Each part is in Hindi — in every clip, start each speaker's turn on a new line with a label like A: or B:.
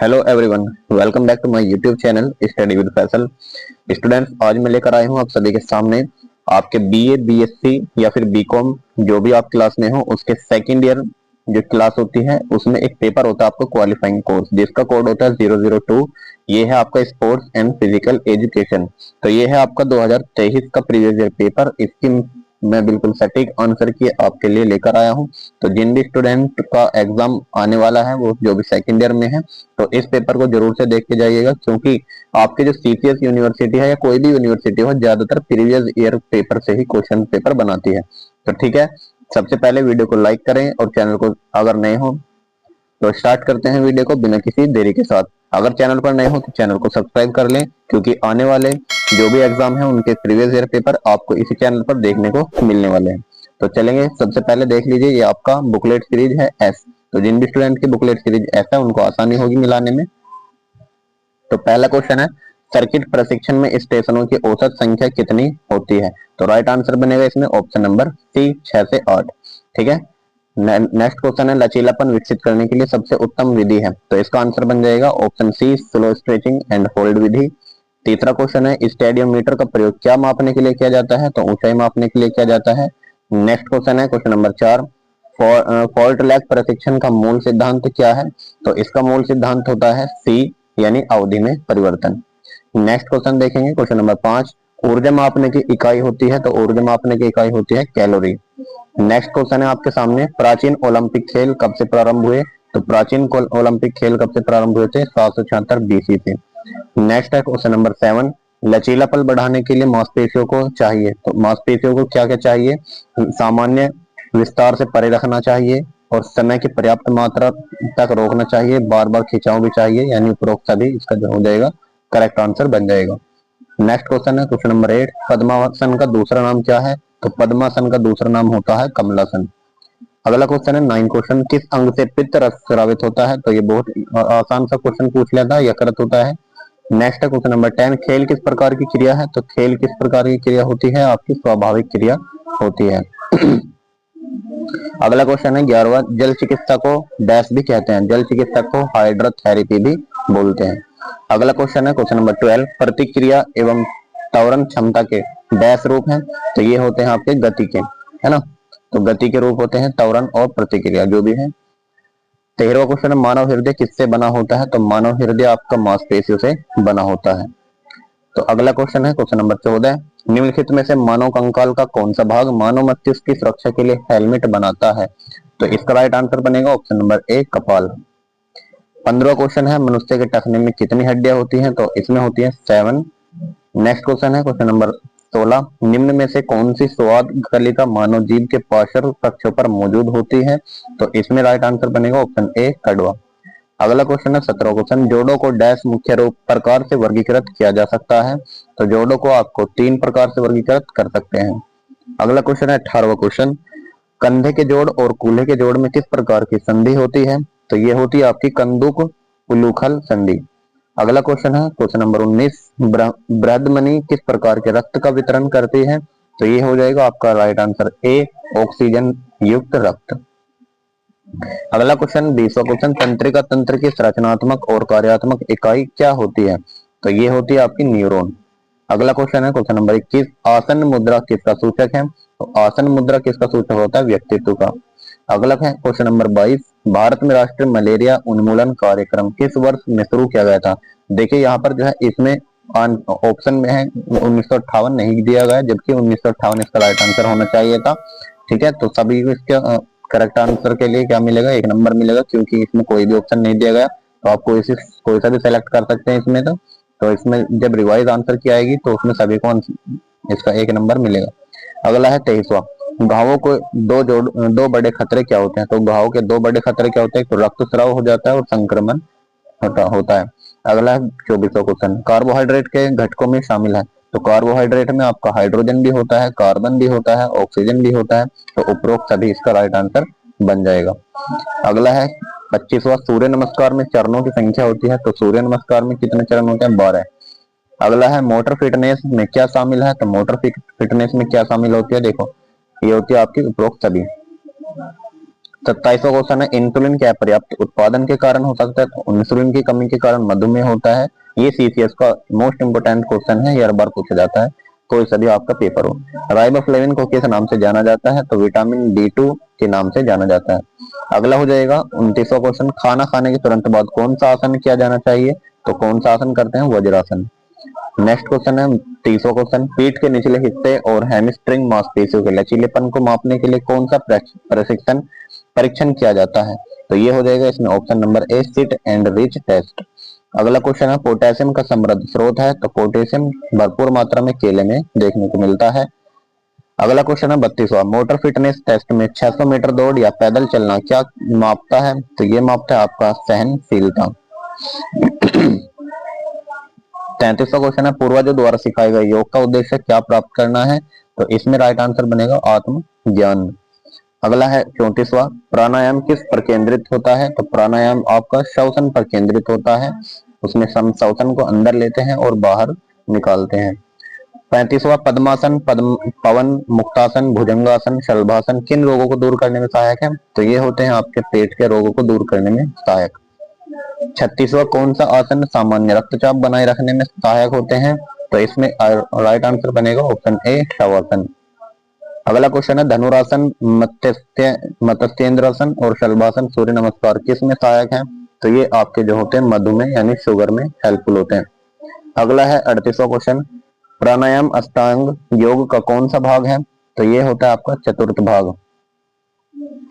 A: Hello everyone, welcome back to my YouTube channel study with Faisal. Students, आज मैं लेकर आया हूं आप सभी के सामने आपके बीए, बीएससी या फिर बीकॉम जो भी आप क्लास में हो उसके सेकंड ईयर जो क्लास होती है उसमें एक पेपर होता है आपको क्वालिफाइंग कोर्स, जिसका कोड होता है 002। ये है आपका स्पोर्ट्स एंड फिजिकल एजुकेशन। तो ये है आपका 2023 का प्रीवियस ईयर पेपर। इसकी मैं बिल्कुल सटीक आंसर की आपके लिए लेकर आया हूं। तो जिन भी स्टूडेंट का एग्जाम आने वाला है, वो जो भी सेकंड ईयर में है, तो इस पेपर को जरूर से देख के जाइएगा, क्योंकि आपके जो सीपीएस यूनिवर्सिटी है या कोई भी यूनिवर्सिटी हो, ज्यादातर प्रीवियस ईयर पेपर से ही क्वेश्चन पेपर बनाती है। तो ठीक है, सबसे पहले वीडियो को लाइक करें और चैनल को अगर नए हो तो स्टार्ट करते हैं वीडियो को बिना किसी देरी के साथ। अगर चैनल पर नए हो तो चैनल को सब्सक्राइब कर लें, क्योंकि आने वाले जो भी एग्जाम है उनके प्रीवियस ईयर पेपर आपको इसी चैनल पर देखने को मिलने वाले हैं। तो चलेंगे, सबसे पहले देख लीजिए, ये आपका बुकलेट सीरीज है एस। तो जिन भी स्टूडेंट की बुकलेट सीरीज एस है उनको आसानी होगी मिलाने में। तो पहला क्वेश्चन है, सर्किट प्रशिक्षण में स्टेशनों की औसत संख्या कितनी होती है? तो राइट आंसर बनेगा इसमें ऑप्शन नंबर सी, 6 से 8। ठीक है। नेक्स्ट क्वेश्चन है, लचीलापन विकसित करने के लिए सबसे उत्तम विधि है? तो इसका आंसर बन जाएगा option C, slow stretching and hold विधि। तीसरा क्वेश्चन है, स्टेडियोमीटर का प्रयोग क्या मापने के लिए किया जाता है? तो ऊंचाई मापने के लिए किया जाता है। नेक्स्ट क्वेश्चन है क्वेश्चन नंबर 4, फॉल्ट लैग प्रशिक्षण का मूल सिद्धांत क्या है? तो इसका मूल सिद्धांत होता है सी, यानी अवधि में परिवर्तन। नेक्स्ट क्वेश्चन देखेंगे क्वेश्चन नंबर 5, ऊर्जा मापने की इकाई होती है? तो ऊर्जा मापने की इकाई होती है कैलोरी। नेक्स्ट क्वेश्चन है आपके सामने, प्राचीन ओलंपिक खेल कब से प्रारंभ हुए? तो प्राचीन ओलंपिक खेल कब से प्रारंभ हुए थे? 776 बीसी से। नेक्स्ट है क्वेश्चन नंबर 7, लचीलापन बढ़ाने के लिए मांसपेशियों को चाहिए? तो मांसपेशियों को क्या क्या चाहिए? सामान्य विस्तार से परे रखना चाहिए और समय की पर्याप्त मात्रा तक रोकना चाहिए, बार बार खिंचाव भी चाहिए, यानी उपरोक्त सभी इसका जो हो जाएगा करेक्ट आंसर बन जाएगा। नेक्स्ट क्वेश्चन है क्वेश्चन नंबर 8, पद्मासन का दूसरा नाम क्या है? तो पद्मासन का दूसरा नाम होता है कमलासन। अगला क्वेश्चन है 9 क्वेश्चन, किस अंग से पित्त रस स्रावित होता है? तो ये बहुत आसान सा क्वेश्चन पूछ लिया था, यकृत होता है। नेक्स्ट है क्वेश्चन नंबर 10, खेल किस प्रकार की क्रिया है? तो खेल किस प्रकार की क्रिया होती है? आपकी स्वाभाविक क्रिया होती है। अगला क्वेश्चन है 11वां, जल चिकित्सा को डैश भी कहते हैं? जल चिकित्सा को हाइड्रोथेरेपी भी बोलते हैं। अगला क्वेश्चन है क्वेश्चन नंबर 12, प्रतिक्रिया एवं त्वरण क्षमता के डैश रूप हैं? तो ये होते हैं आपके गति के, है ना। तो गति के रूप होते हैं त्वरण और प्रतिक्रिया, जो भी है। 13वां क्वेश्चन है, मानव हृदय किससे बना होता है? तो मानव हृदय आपका मांसपेशियों से बना होता है। तो अगला क्वेश्चन है क्वेश्चन नंबर 14, निम्नलिखित में से मानव कंकाल का कौन सा भाग मानव मस्तिष्क की सुरक्षा के लिए हेलमेट बनाता है? तो इसका राइट आंसर बनेगा ऑप्शन नंबर ए, कपाल। 15वां क्वेश्चन है, मनुष्य के टखने में कितनी हड्डियां होती हैं? तो इसमें होती है 7। नेक्स्ट क्वेश्चन है क्वेश्चन नंबर 16, निम्न में से कौन सी स्वाद कलिका मानव जीव के पार्श्व कक्षों पर मौजूद होती है? तो इसमें राइट आंसर बनेगा ऑप्शन ए, कड़वा। अगला क्वेश्चन है 17वां क्वेश्चन, जोड़ों को डैश मुख्य रूप प्रकार से वर्गीकृत किया जा सकता है? तो जोड़ों को आपको 3 प्रकार से वर्गीकृत कर सकते हैं। अगला क्वेश्चन है 18वां क्वेश्चन, कंधे के जोड़ और कूल्हे के जोड़ में किस प्रकार की संधि होती है? तो ये होती है आपकी कंदुक उलूखल संधि। अगला क्वेश्चन है क्वेश्चन नंबर 19, बृहदमणि किस प्रकार के रक्त का वितरण करती है? तो ये हो जाएगा आपका राइट आंसर ए, ऑक्सीजन युक्त रक्त। अगला क्वेश्चन 20वां क्वेश्चन, तंत्रिका तंत्र की संरचनात्मक और कार्यात्मक इकाई क्या होती है? तो ये होती है आपकी न्यूरॉन। अगला क्वेश्चन है क्वेश्चन नंबर 21, आसन मुद्रा किसका सूचक है? तो आसन मुद्रा किसका सूचक होता है? व्यक्तित्व का। अगला है क्वेश्चन नंबर 22, भारत में राष्ट्रीय मलेरिया उन्मूलन कार्यक्रम किस वर्ष में शुरू किया गया था? देखिए यहाँ पर जो है इसमें ऑप्शन में है 1958 नहीं दिया गया, जबकि 1958 इसका राइट आंसर होना चाहिए था। ठीक है, तो सभी इसका करेक्ट आंसर के लिए क्या मिलेगा? 1 नंबर मिलेगा, क्योंकि इसमें कोई भी ऑप्शन नहीं दिया गया। तो आप कोई सा भी सेलेक्ट कर सकते हैं इसमें। तो इसमें जब रिवाइज आंसर की आएगी तो उसमें सभी को इसका 1 नंबर मिलेगा। अगला है 23वां, घावों को दो बड़े खतरे क्या होते हैं? तो घावों के 2 बड़े खतरे क्या होते हैं? तो रक्तस्राव हो जाता है और संक्रमण होता है। अगला है 24वां क्वेश्चन, कार्बोहाइड्रेट के घटकों में शामिल है? तो कार्बोहाइड्रेट में आपका हाइड्रोजन भी होता है, कार्बन भी होता है, ऑक्सीजन भी होता है। तो उपरोक्त सभी इसका राइट आंसर बन जाएगा। अगला है 25वां, सूर्य नमस्कार में चरणों की संख्या होती है? तो सूर्य नमस्कार में कितने चरण होते हैं? 12। अगला है मोटर फिटनेस में क्या शामिल है? तो मोटर फिटनेस में क्या शामिल होती है? देखो ये होती है आपकी उपरोक्त सभी। 27वां क्वेश्चन है इंसुलिन क्या पर्याप्त उत्पादन के कारण हो सकता है, तो इंसुलिन की कमी के कारण मधुमेह होता है। ये सीसीएस का मोस्ट इंपोर्टेंट क्वेश्चन है, ये हर बार पूछा जाता है, कोई सा भी आपका पेपर हो। राइबोफ्लेविन को किस नाम से जाना जाता है, तो विटामिन D2 के नाम से जाना जाता है। अगला हो जाएगा 29वां क्वेश्चन, खाना खाने के तुरंत बाद कौन सा आसन किया जाना चाहिए, तो कौन सा आसन करते हैं, वज्रासन। नेक्स्ट क्वेश्चन है 30वां क्वेश्चन, पीठ के निचले हिस्से और हैमस्ट्रिंग मांसपेशियों के लचीलेपन को मापने के लिए कौन सा प्रशिक्षण परीक्षण किया जाता है, तो ये हो जाएगा इसमें option number A sit and rich test. अगला क्वेश्चन है पोटेशियम का समृद्ध स्रोत है, तो पोटेशियम भरपूर मात्रा में केले में देखने को मिलता है। अगला क्वेश्चन है 32वां, मोटर फिटनेस टेस्ट में 600 मीटर दौड़ या पैदल चलना क्या मापता है, तो ये मापता है आपका सहनशीलता। 33वां क्वेश्चन है पूर्वजों द्वारा सिखाए गए योग का उद्देश्य क्या प्राप्त करना है, तो इसमें राइट आंसर बनेगा आत्मज्ञान। अगला है 34वां, प्राणायाम किस पर केंद्रित होता है, तो प्राणायाम आपका श्वसन पर केंद्रित होता है, उसमें हम श्वसन को अंदर लेते हैं और बाहर निकालते हैं। 35वां, पद्मासन, पवन मुक्तासन, भुजंगासन, शलभासन किन रोगों को दूर करने में सहायक है, तो ये होते हैं आपके पेट के रोगों को दूर करने में सहायक। 36वां, कौन सा आसन सामान्य रक्तचाप बनाए रखने में सहायक होते हैं, तो इसमें राइट आंसर बनेगा ऑप्शन ए शवासन। अगला क्वेश्चन है धनुरासन, मत्स्येंद्रासन और शलभासन सूर्य नमस्कार किस में सहायक हैं, तो ये आपके जो होते हैं मधुमेह यानी शुगर में हेल्पफुल होते हैं। अगला है 38वां क्वेश्चन, प्राणायाम अष्टांग योग का कौन सा भाग है, तो ये होता है आपका चतुर्थ भाग।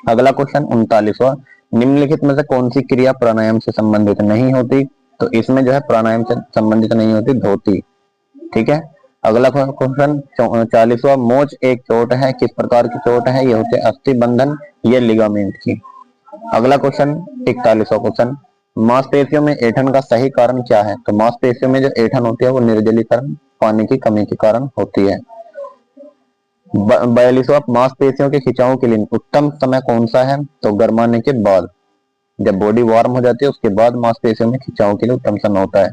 A: अगला क्वेश्चन 39वां, निम्नलिखित में से कौन सी क्रिया प्राणायाम से संबंधित नहीं होती, तो इसमें जो है प्राणायाम से संबंधित नहीं होती धोती। ठीक है। अगला क्वेश्चन 40वां, मोच एक चोट है, किस प्रकार की चोट है, ये होते अस्थि बंधन, ये लिगामेंट की। अगला क्वेश्चन 41वां क्वेश्चन, मांसपेशियों में ऐंठन का सही कारण क्या है, तो मांसपेशियों में जो ऐंठन होती है वो निर्जलीकरण पानी की कमी के कारण होती है। 42वां, मांसपेशियों के खिंचाव के लिए उत्तम समय कौन सा है, तो गर्माने के बाद, जब बॉडी वार्म हो जाती है उसके बाद मांसपेशियों में खिंचाव के लिए उत्तम समय होता है।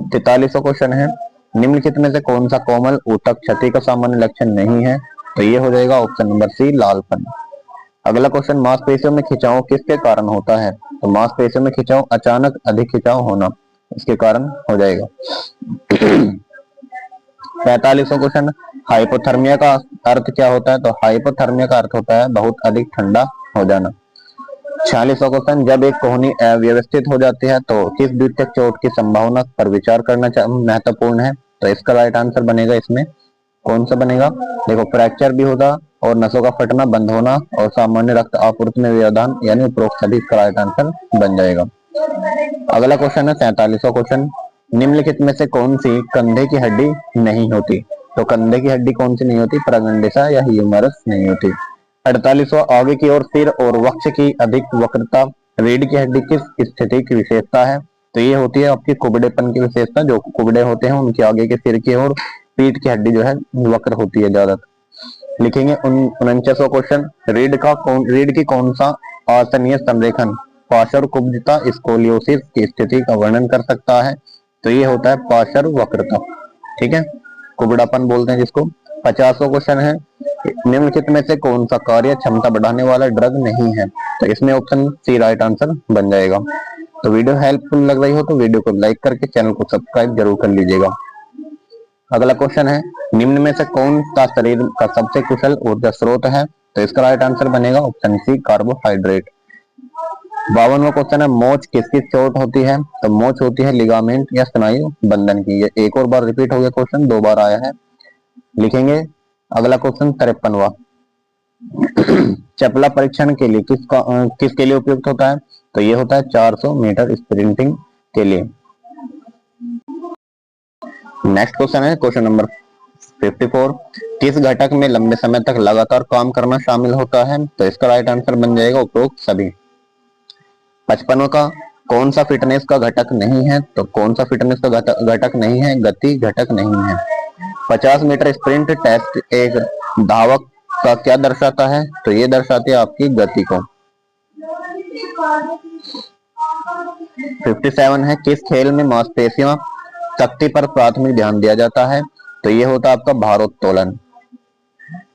A: 43वां क्वेश्चन है निम्नलिखित में से कौन सा कोमल ऊतक क्षति का सामान्य लक्षण नहीं है, तो ये हो जाएगा ऑप्शन नंबर सी लालपन। अगला क्वेश्चन, मांसपेशियों में खिंचाव किसके कारण होता है, तो मांसपेशियों में खिंचाव अचानक अधिक खिंचाव होना इसके कारण हो जाएगा। 45वां क्वेश्चन, हाइपोथर्मिया का अर्थ क्या होता है, तो हाइपोथर्मिया का अर्थ होता है बहुत अधिक ठंडा हो जाना। 46वां क्वेश्चन, जब एक कोहनी अव्यवस्थित हो जाती है तो किस द्वितीयक चोट की संभावना पर विचार करना महत्वपूर्ण है, तो इसका राइट आंसर बनेगा इसमें कौन सा बनेगा, देखो फ्रैक्चर भी होगा और नसों का फटना बंद होना और सामान्य रक्त आपूर्ति में व्यवधान यानी उपरोक्त सभी इसका राइट आंसर बन जाएगा। अगला क्वेश्चन है 47वां क्वेश्चन, निम्नलिखित में से कौन सी कंधे की हड्डी नहीं होती, तो कंधे की हड्डी कौन सी नहीं होती, प्रागंडिसा या ह्यूमरस नहीं होती। 48वां, आगे की ओर सिर और वक्ष की अधिक वक्रता रीढ़ की हड्डी किस स्थिति की विशेषता है, तो ये होती है आपकी कुबड़ेपन की विशेषता, जो कुबड़े होते हैं उनके आगे के सिर की ओर पीठ की हड्डी जो है वक्र होती है ज्यादातर। लिखेंगे 49वां क्वेश्चन, रीढ़ की कौन सा आसनीय संरेखन पार्श्वकुब्जता स्कोलियोसिस की स्थिति का वर्णन कर सकता है, तो ये होता है पार्श्व वक्रता। ठीक है, कुबड़ापन बोलते हैं जिसको। 50वां क्वेश्चन है निम्नलिखित में से कौन सा कार्य क्षमता बढ़ाने वाला ड्रग नहीं है, तो इसमें ऑप्शन सी राइट आंसर बन जाएगा। तो वीडियो हेल्पफुल लग रही हो तो वीडियो को लाइक करके चैनल को सब्सक्राइब जरूर कर लीजिएगा। अगला क्वेश्चन है निम्न में से कौन सा शरीर का सबसे कुशल ऊर्जा स्रोत है, तो इसका राइट आंसर बनेगा ऑप्शन सी कार्बोहाइड्रेट। 52वां क्वेश्चन है मोच किसकी चोट होती है, तो मोच होती है लिगामेंट या स्नायु बंधन की। ये एक और बार रिपीट हो गया, क्वेश्चन 2 बार आया है। लिखेंगे अगला क्वेश्चन 53वां, चपला परीक्षण के लिए किसके लिए उपयुक्त होता है, तो ये होता है 400 मीटर स्प्रिंटिंग के लिए। नेक्स्ट क्वेश्चन है क्वेश्चन नंबर 54, किस घटक में लंबे समय तक लगातार काम करना शामिल होता है, तो इसका राइट आंसर बन जाएगा उपरोक्त सभी। 55वां का कौन सा फिटनेस का घटक नहीं है, तो कौन सा फिटनेस का घटक नहीं है, गति घटक नहीं है। 50 मीटर स्प्रिंट टेस्ट एक धावक का क्या दर्शाता है, तो ये दर्शाती है आपकी गति को। 57 है किस खेल में मांसपेशियों शक्ति पर प्राथमिक ध्यान दिया जाता है, तो ये होता है आपका भारोत्तोलन।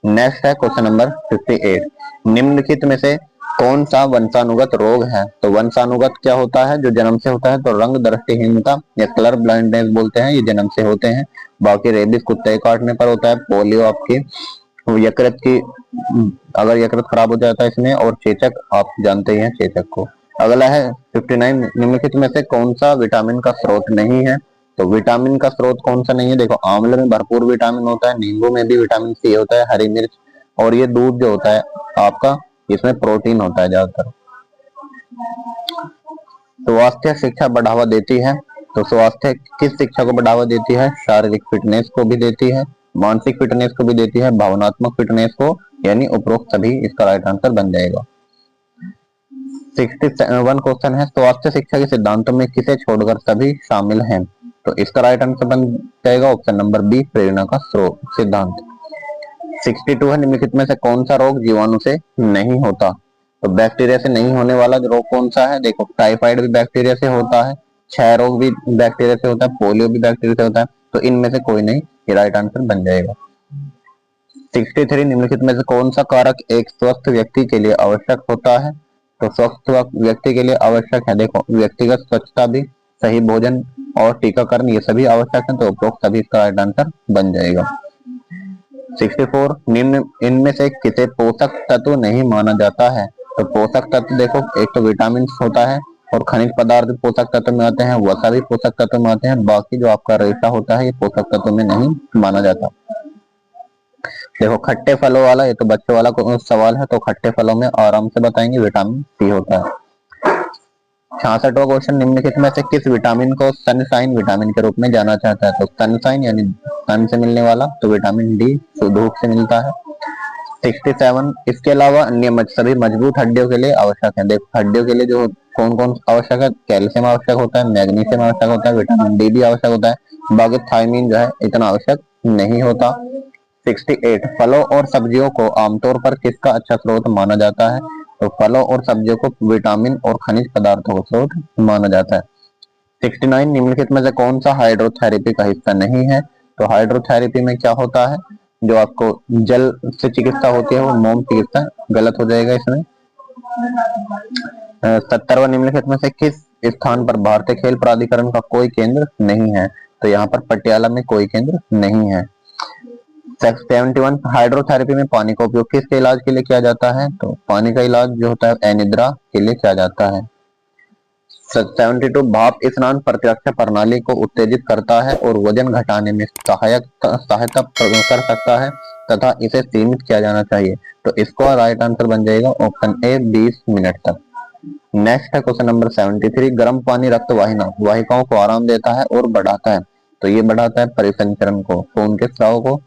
A: नेक्स्ट है क्वेश्चन नंबर 58, निम्नलिखित में से कौन सा वंशानुगत रोग है? तो वंशानुगत क्या होता है? जो जन्म से होता है तो रंग दृष्टिहीनता या कलर ब्लाइंडनेस बोलते हैं, ये जन्म से होते हैं। बाकी रेबीज कुत्ते काटने पर होता है, पोलियो आपकी, यकृत की, अगर यकृत खराब हो जाता है इसमें, और चेचक आप जानते ही हैं चेचक को। अगला है 59, निम्नलिखित में से कौन सा विटामिन का स्रोत नहीं है? तो विटामिन का स्रोत कौन सा नहीं है? देखो, आंवले में भरपूर विटामिन होता है, नींबू में भी विटामिन सी होता है, हरी मिर्च, और ये दूध जो होता है आपका, इसमें प्रोटीन होता है ज्यादातर। स्वास्थ्य शिक्षा बढ़ावा देती है, तो स्वास्थ्य किस शिक्षा को बढ़ावा देती है? शारीरिक फिटनेस को भी देती है, मानसिक फिटनेस को भी देती है, भावनात्मक फिटनेस को, यानी उपरोक्त सभी इसका राइट आंसर बन जाएगा। 61 क्वेश्चन है, स्वास्थ्य शिक्षा के सिद्धांतों में किसे छोड़कर सभी शामिल हैं? तो इसका राइट आंसर बन जाएगा ऑप्शन नंबर बी, प्रेरणा का स्रोत सिद्धांत। 62 है, निम्नलिखित में से कौन सा रोग जीवाणु से नहीं होता? तो बैक्टीरिया से नहीं होने वाला रोग कौन सा है? देखो, टाइफाइड भी बैक्टीरिया से होता है, क्षय रोग भी बैक्टीरिया से होता है, पोलियो भी बैक्टीरिया से होता है, तो इनमें से कोई नहीं, ये राइट आंसर बन जाएगा। 63, निम्नलिखित में से कौन सा कारक एक स्वस्थ व्यक्ति के लिए आवश्यक होता है? तो स्वस्थ व्यक्ति के लिए आवश्यक है, देखो, व्यक्तिगत स्वच्छता भी, सही भोजन और टीकाकरण, ये सभी आवश्यक है, तो उपरोक्त सभी इसका राइट आंसर बन जाएगा। 64, निम्न इनमें से किसे पोषक तत्व नहीं माना जाता है? तो पोषक तत्व देखो, एक तो विटामिन होता है, और खनिज पदार्थ पोषक तत्व में आते हैं, वसा भी पोषक तत्व में आते हैं, बाकी जो आपका रेशा होता है ये पोषक तत्व में नहीं माना जाता। देखो, खट्टे फलों वाला, ये तो बच्चों वाला सवाल है, तो खट्टे फलों में आराम से बताएंगे विटामिन सी होता है। 66वां क्वेश्चन, निम्नलिखित में से किस विटामिन को सनशाइन विटामिन के रूप में जाना चाहता है? तो सनशाइन यानी सन से मिलने वाला, तो विटामिन डी धूप से मिलता है। 67, इसके अलावा अन्य सभी मजबूत हड्डियों के लिए आवश्यक है। देखो, हड्डियों के लिए जो कौन कौन आवश्यक है? कैल्शियम आवश्यक होता है, मैग्नीशियम आवश्यक होता है, विटामिन डी भी आवश्यक होता है, बाकी थायमीन जो है इतना आवश्यक नहीं होता। 68, फलों और सब्जियों को आमतौर पर किसका अच्छा स्रोत माना जाता है? तो फलों और सब्जियों को विटामिन और खनिज पदार्थों का स्रोत माना जाता है। 69, निम्नलिखित में से कौन सा हाइड्रोथेरेपी का हिस्सा नहीं है? तो हाइड्रोथेरेपी में क्या होता है? जो आपको जल से चिकित्सा होती है वो मोम चिकित्सा गलत हो जाएगा इसमें। 70वां, निम्नलिखित में से किस स्थान पर भारतीय खेल प्राधिकरण का कोई केंद्र नहीं है? तो यहाँ पर पटियाला में कोई केंद्र नहीं है। 71, हाइड्रोथेरेपी में पानी का उपयोग किसके इलाज के लिए किया जाता है? तो पानी का इलाज जो होता है अनिद्रा के लिए किया जाता है। 72, भाप स्नान प्रतिरक्षा प्रणाली को उत्तेजित करता है और वजन घटाने में सहायता कर सकता है तथा इसे सीमित किया जाना चाहिए, तो इसका राइट आंसर बन जाएगा ऑप्शन ए, 20 मिनट तक। नेक्स्ट है क्वेश्चन नंबर 73, गर्म पानी रक्त वाहिकाओं को आराम देता है और बढ़ाता है, तो ये बढ़ाता है परिसंचरण को, खून के स्राव को।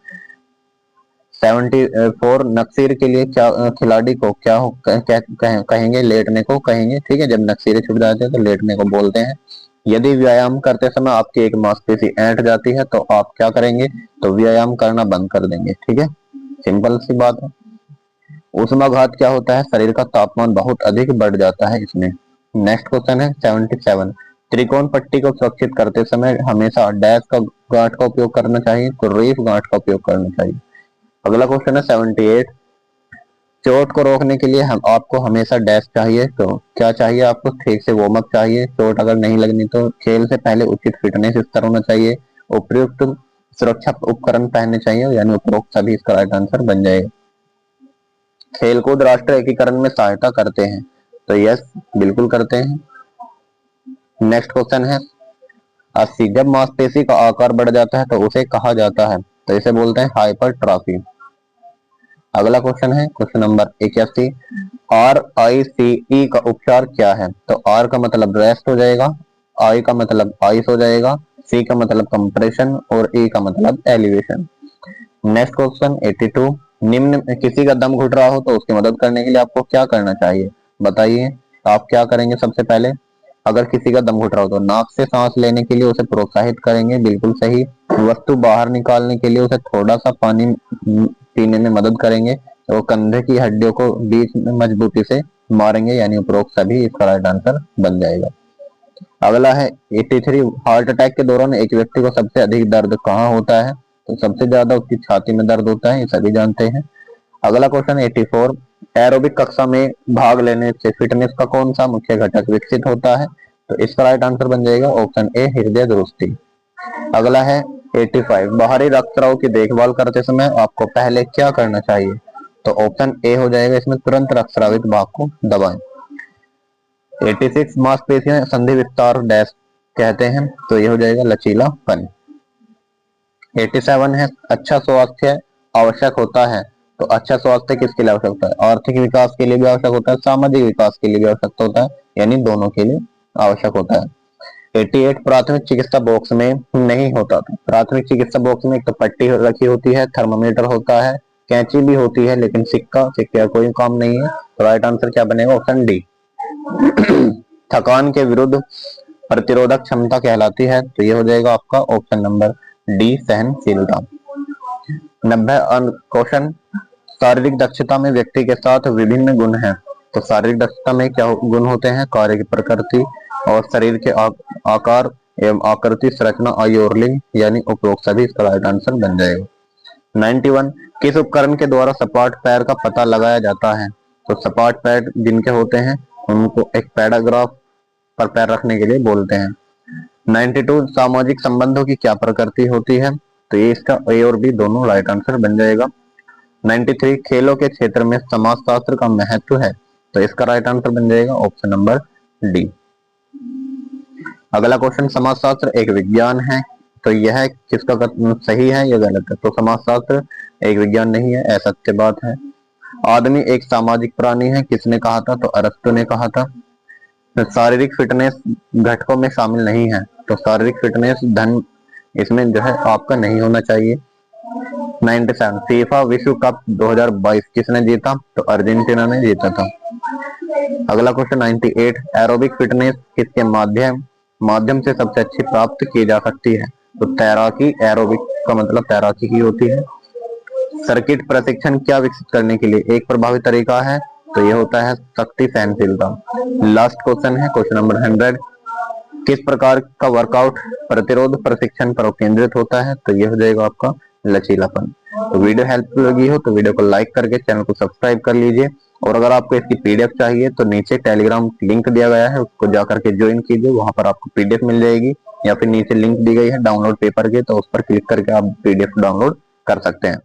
A: 74, नक्सीर के लिए क्या खिलाड़ी को क्या कहेंगे? लेटने को कहेंगे, ठीक है, जब नक्सीरे छूट जाते हैं तो लेटने को बोलते हैं। यदि व्यायाम करते समय आपकी एक मांसपेशी ऐंठ जाती है तो आप क्या करेंगे? तो व्यायाम करना बंद कर देंगे, ठीक है, सिंपल सी बात है। ऊष्माघात क्या होता है? शरीर का तापमान बहुत अधिक बढ़ जाता है इसमें। नेक्स्ट क्वेश्चन है 77, त्रिकोण पट्टी को सुरक्षित करते समय हमेशा डैश का गांठ का उपयोग करना चाहिए, तो रीफ गांठ का उपयोग करना चाहिए। अगला क्वेश्चन है 78, चोट को रोकने के लिए हम आपको हमेशा डैश चाहिए, तो क्या चाहिए आपको? ठीक से वार्म अप चाहिए, चोट अगर नहीं लगनी तो खेल से पहले उचित फिटनेस स्तर होना चाहिए, उपयुक्त सुरक्षा उपकरण पहनने चाहिए, यानी उपरोक्त सभी इसका राइट आंसर बन जाएगा। खेलकूद राष्ट्रीय एकीकरण में सहायता करते हैं, तो यस, बिल्कुल करते हैं। नेक्स्ट क्वेश्चन है 80, जब मांसपेशी का आकार बढ़ जाता है तो उसे कहा जाता है? तो इसे बोलते हैं हाइपरट्रॉफी। अगला क्वेश्चन है क्वेश्चन नंबर 81, RICE का उपचार क्या है? तो R का मतलब रेस्ट हो जाएगा, I का मतलब आइस हो जाएगा, C का मतलब कंप्रेशन और E का मतलब एलिवेशन। नेक्स्ट क्वेश्चन 82, निम्न किसी का दम घुट रहा हो तो उसकी मदद करने के लिए आपको क्या करना चाहिए? बताइए, आप क्या करेंगे? सबसे पहले अगर किसी का दम घुट रहा हो तो नाक से सांस लेने के लिए उसे प्रोत्साहित करेंगे, बिल्कुल सही। वस्तु बाहर निकालने के लिए उसे थोड़ा सा पानी पीने में मदद करेंगे, तो कंधे की हड्डियों को बीच में मजबूती से मारेंगे, यानी उपरोक्त सभी इसका राइट आंसर बन जाएगा। अगला है 83, हार्ट अटैक के दौरान एक व्यक्ति को सबसे अधिक दर्द कहाँ होता है? तो सबसे ज्यादा उसकी छाती में दर्द होता है, ये सभी जानते हैं। अगला क्वेश्चन 84, एरोबिक कक्षा में भाग लेने से फिटनेस का कौन सा मुख्य घटक विकसित होता है? तो इसका राइट आंसर बन जाएगा ऑप्शन ए, हृदय दुरुस्ती। अगला है 85, बाहरी रक्तस्राव की देखभाल करते समय आपको पहले क्या करना चाहिए? तो ऑप्शन ए हो जाएगा इसमें, तुरंत रक्तस्रावित भाग को दबाएं। 86, मांसपेशियां संधि विस्तार डैश कहते हैं, तो ये हो जाएगा लचीलापन। 87 है, अच्छा स्वास्थ्य आवश्यक होता है, तो अच्छा स्वास्थ्य किसके लिए आवश्यक होता है? आर्थिक विकास के लिए भी आवश्यक होता है, सामाजिक विकास के लिए भी आवश्यक होता है, यानी दोनों के लिए आवश्यक होता है। 88, प्राथमिक चिकित्सा बॉक्स में नहीं होता था। प्राथमिक चिकित्सा बॉक्स में एक तो पट्टी रखी होती है, थर्मामीटर होता है, कैंची भी होती है, लेकिन सिक्के का कोई काम नहीं है। तो राइट आंसर क्या बनेगा? Option D. थकान के विरुद्ध प्रतिरोधक क्षमता कहलाती है, तो ये हो जाएगा आपका ऑप्शन नंबर डी, सहनशीलता। 90 क्वेश्चन, शारीरिक दक्षता में व्यक्ति के साथ विभिन्न गुण हैं। तो शारीरिक दक्षता में क्या गुण होते हैं? कार्य की प्रकृति और शरीर के आकार एवं आकृति, संरचना, आयु और लिंग, यानी उपरोक्त सभी। इसका राइट आंसर बन जाएगा 91, किस उपकरण के द्वारा सपाट पैर का पता लगाया जाता है? तो सपाट पैर जिनके होते हैं उनको एक पैराग्राफ पर पैर रखने के लिए बोलते हैं। 92, सामाजिक संबंधों की क्या प्रकृति होती है? तो ये इसका ए और बी दोनों राइट आंसर बन जाएगा। 93, खेलों के क्षेत्र में समाजशास्त्र का महत्व है, तो इसका राइट आंसर बन जाएगा ऑप्शन नंबर डी। अगला क्वेश्चन, समाजशास्त्र एक विज्ञान है, तो यह किसका सही है या गलत है? तो समाजशास्त्र एक विज्ञान नहीं है, असत्य बात है। आदमी एक सामाजिक प्राणी है, किसने कहा था? तो अरस्तु ने कहा था। शारीरिक फिटनेस घटकों में शामिल नहीं है, तो शारीरिक फिटनेस धन इसमें जो है आपका नहीं होना चाहिए। 97, फीफा विश्व कप 2022 किसने जीता? तो अर्जेंटीना ने जीता था। अगला क्वेश्चन 98, एरोबिक फिटनेस किसके माध्यम से सबसे अच्छी प्राप्त की जा सकती है? तो तैराकी, एरोबिक का मतलब तैराकी ही होती है। सर्किट प्रशिक्षण क्या विकसित करने के लिए एक प्रभावी तरीका है? तो ये होता है शक्ति सहनशीलता। लास्ट क्वेश्चन है क्वेश्चन नंबर 100, किस प्रकार का वर्कआउट प्रतिरोध प्रशिक्षण पर केंद्रित होता है? तो ये हो जाएगा आपका लचीलापन। तो वीडियो हेल्पफुल लगी हो तो वीडियो को लाइक करके चैनल को सब्सक्राइब कर लीजिए, और अगर आपको इसकी पीडीएफ चाहिए तो नीचे टेलीग्राम लिंक दिया गया है, उसको जाकर के ज्वाइन कीजिए, वहां पर आपको पीडीएफ मिल जाएगी, या फिर नीचे लिंक दी गई है डाउनलोड पेपर के, तो उस पर क्लिक करके आप पीडीएफ डाउनलोड कर सकते हैं।